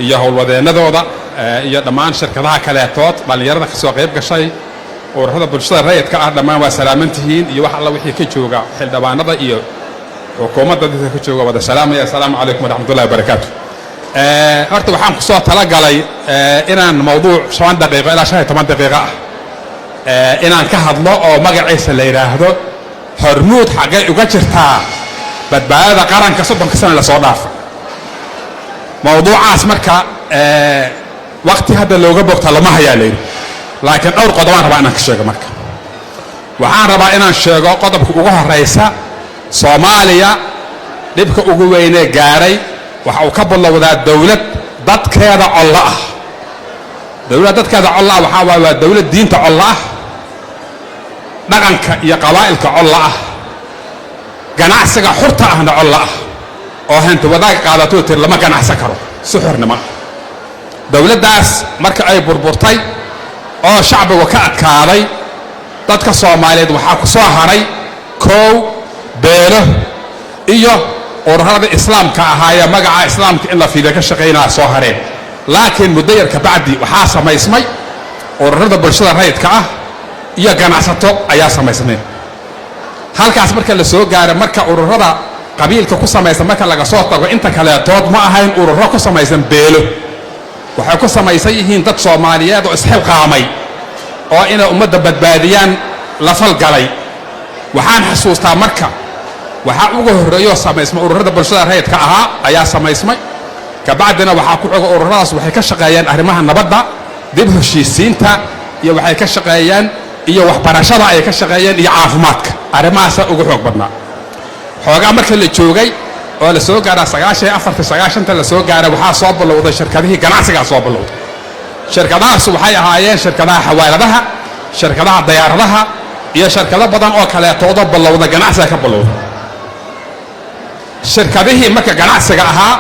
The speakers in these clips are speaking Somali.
iyo howlwadeenadooda iyo dhammaan shirkadaha kaleetood dhalinyarada ka soo qayb gashay ururada bulshada rayidka ah dhammaan waa salaamantihiin iyo wax alla wixii ka jooga xildhibaanada iyo xukuumadda dadka ka jooga wada salaamaya assalaamu calaykum waraxmatullahi wabarakaatu horta waxaan ku soo talagalay inaan mawduuc 5 daqiiqo ilaa 15 daqiiqo ah inaan ka hadlo oo magaciisa la yiraahdo hormuud xagee uga jirtaa badbaadada qaranka 30 sano la soo dhaafay mawduucaas marka waqti hadda looga bogta lama hayaa leeyahay laakiin dhowr qodob aan rabaa inaan ka sheego marka waxaan rabaa inaan sheego qodobka ugu horeysa Soomaaliya dibka ugu weyn ee gaaray waxa uu ka bilowdaa dawlad dadkeeda Allah ah dawlad dadkeeda Allah waxa waa dawlad diinta Allah ah dhaqanka iyo qabaa'ilka Allah ah ganacsiga xurta ahna Allah ah oo hanti wadaag qaadato tir lama ganacsan karo si xornimo dawladdaas marka ay burburtay oo shacbigu ka adkaaday dadka Soomaaliyeed waxa ku soo haray koow beelo iyo ururada islaamka ahaaya magaca islaamka in la fiido ka shaqeynaa soo hareen laakiin muddo yar ka bacdi waxa samaysmay ururada bulshada rayidka ah iyo ganacsato ayaa samaysmeen halkaas marka la soo gaaro marka ururada qabiilka ku samaysan marka laga soo tago inta kale tood ma ahayn ururo ku samaysan beelo waxay ku samaysan yihiin dad Soomaaliyeed oo isxilqaamay oo inay ummadda badbaadiyaan la falgalay waxaan xasuustaa marka waxa ugu horeeyo samaysmay ururada bulshada rayidka ahaa ayaa samaysmay ka bacdina waxa ku xogo ururadaas waxay ka shaqeeyaan arrimaha nabadda dib u heshiisiinta iyo waxay ka shaqeeyaan iyo waxbarashada ay ka shaqeeyaan iyo caafimaadka arrimahaas ugu xoog badnaa xoogaa marka la joogay oo la soo gaaray 94 la soo gaaray waxa soo bilowday shirkadihii ganacsiga soo bilowday shirkadahaas waxay ahaayeen shirkadaha xawaaladaha shirkadaha diyaaradaha iyo shirkado badan oo kale toodo bilowda ganacsiga ka bilowda shirkadihii marka ganacsiga ahaa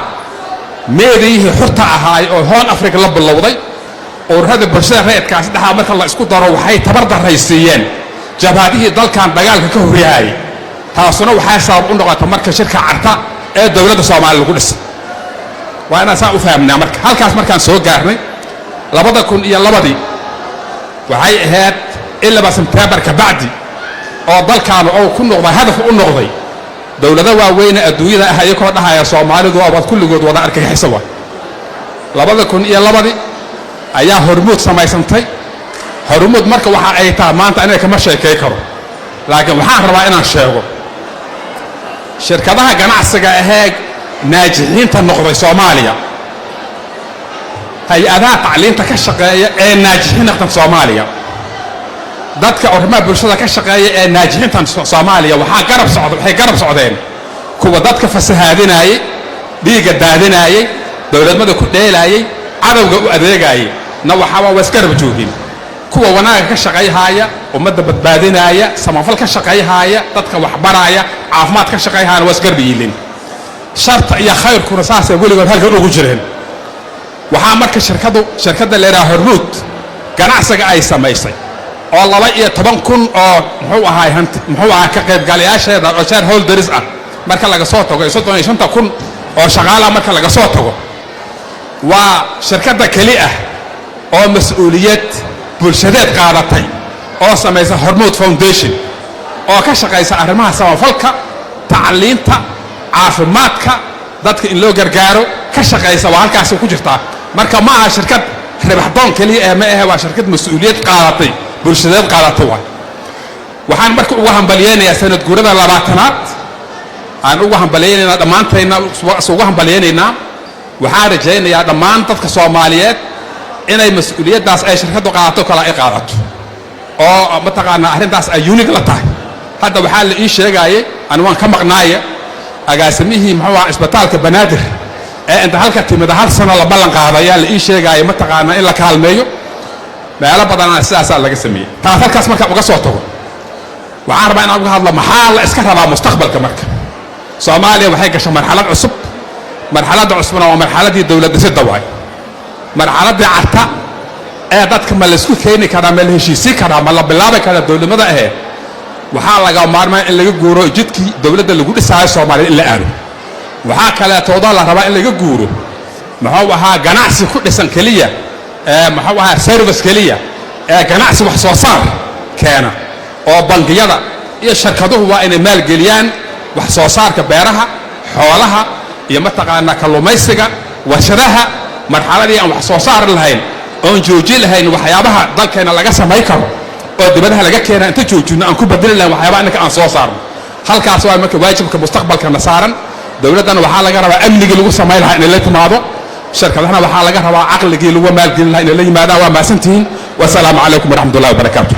meedihii xurta ahaay oo hoon Afrika la bilowday ururada bulshada rayidkaas dhaxa marka la isku daro waxay tabar daraysiiyeen jabhadihii dalkan dagaalka ka horyahay taasuna waxay sabab u noqotay marka shirka carta ee dawladda Soomaaliya lagu dhisay waana saa u fahamnaa marka halkaas markaan soo gaarnay 2002 waxay ahayd ilaa September ka bacdi oo dalkan oo ku noqday hadaf u noqday dawladda waaweyn adduunyada ah ayagoo dhahaya Soomaalidu waa kulligood wada argagixisay 2002 ayaa hormuud samaysantay hormuud marka waxa ay tahay maanta inay kama sheekay karo laakiin waxaan rabaa inaan sheego shirkadaha ganacsiga aheeg naajixiinta noqday Soomaaliya hay-adaha tacliinta ka shaqeeya ee naajixiin noqday Soomaaliya dadka arrimaha bulshada ka shaqeeya ee naajixiinta Soomaaliya waxay garab socdeen kuwa dadka fasahaadinayay dhiiga daadinayay dawladnimada ku dheelayay cadawga u adeegayay na waxa waa isgarab joogin kuwa wanaaga ka shaqeeyaya ummadda badbaadinaya samafal ka shaqeeyaya dadka wax baraya caafimaad ka shaqeeyana waa isgarab yiilin sharta iyo khayrkuna saas ay waligood halkan ugu jireen waxa marka shirkadda leeyahay hormuud ganacsiga ay samaysay oo 12,000 oo muxuu ahaa ka qayb galayaasheeda oo shareholders ah marka laga soo tago 35,000 oo shaqaalaha marka laga soo tago waa shirkadda kali ah oo mas'uuliyad bulshadeed qaadatay oo samaysa Hormuud Foundation oo ka shaqeysa arrimaha samafalka tacliinta caafimaadka dadka in loo gargaaro ka shaqeysa waa halkaas ku jirta marka ma aha shirkad ribaxdoon kaliya ma aha waa shirkad mas'uuliyad qaadatay bulshadeed qaadatay waxaan marka ugu hambaliyeenayaa sanad guurada 20aad aan ugu hambaliyeenaynaa dhammaanteena ugu hambaliyeenaynaa waxaan rajaynayaa dhammaan dadka Soomaaliyeed inay mas'uuliyadaas ay shirkadu qaadato kala ay qaadato oo mataqaana arrintaas ay unique la tahay hadda waxaa la ii sheegay aan waan ka maqnaaya agaasimihii muxuu ah isbitaalka Banaadir ee inta halka timid hal sano la ballan qaaday la ii sheegay mataqaana in la kaalmeeyo meelo badan sidaas laga sameeyay taas halkaas marka uga soo tago waxaan rabaa inaan uga hadlo maxaa la iska rabaa mustaqbalka marka Soomaaliya waxay gashay marxalad cusub marxaladda cusubna waa marxaladii dawladda si dawaay marxaladda carta ee dadka ma la isku keeni karaa ma la heshiisi karaa ma la bilaabi karaa dawladnimada waxaa laga maarmaa in laga guuro jidkii dawladda lagu dhisay Soomaaliya in la aado waxaa kale tooda la rabaa in laga guuro محوها جناعس كل سنكلية محوها سيرفيس كلية جناعس وحصوصار كان أو بنقيادة يشركته هو إن مال جليان وحصوصار كبيرها حولها يمتقى أن كلوميسجا وشرها مرحلة دي أو حصوصار الهين أو جوجي الهين وحيابها ضل كان لقى سمايكر أو دبلها لقى كان أنت جوجنا أنكو بدل الله وحيابها أنك أنصوصار هل كاسوا مك واجب كمستقبل كمسارا دولتنا waxaa laga rabaa amniga lagu sameeyay lahaa in la timaado shirkadana waxaa laga rabaa aqliga lagu maalgelin lahaa in la yimaado waa maasantiin wa salaamu calaykum wa rahmatullahi wa barakaatuh